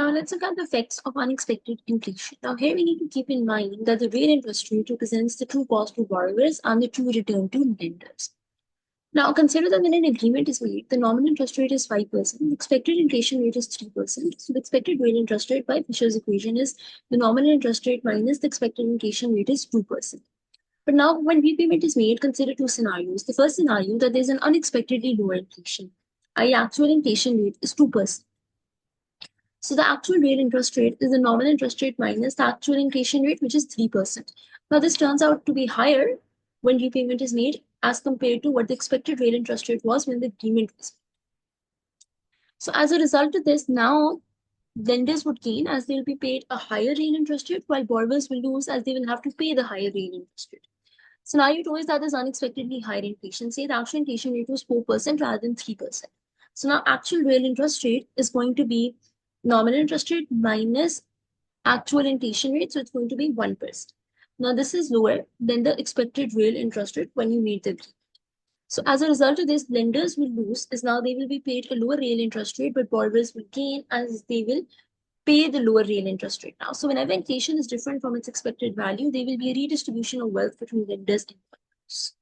Now let's look at the effects of unexpected inflation. Now here we need to keep in mind that the real interest rate represents the true cost to borrowers and the true return to lenders. Now consider that when an agreement is made, the nominal interest rate is 5%, the expected inflation rate is 3%. So the expected real interest rate by Fisher's equation is the nominal interest rate minus the expected inflation rate is 2%. But now when repayment is made, consider two scenarios. The first scenario, that there's an unexpectedly lower inflation. I actual inflation rate is 2%. So the actual real interest rate is the nominal interest rate minus the actual inflation rate, which is 3%. Now this turns out to be higher when repayment is made as compared to what the expected real interest rate was when the agreement was made. So as a result of this, now lenders would gain as they will be paid a higher real interest rate, while borrowers will lose as they will have to pay the higher real interest rate. Scenario 2 is that there's unexpectedly higher inflation. Say the actual inflation rate was 4% rather than 3%. So now actual real interest rate is going to be nominal interest rate minus actual inflation rate. So it's going to be 1%. Now this is lower than the expected real interest rate when you made the agreement. So as a result of this, lenders will lose as now they will be paid a lower real interest rate, but borrowers will gain as they will pay the lower real interest rate now. So whenever inflation is different from its expected value, there will be a redistribution of wealth between lenders and borrowers.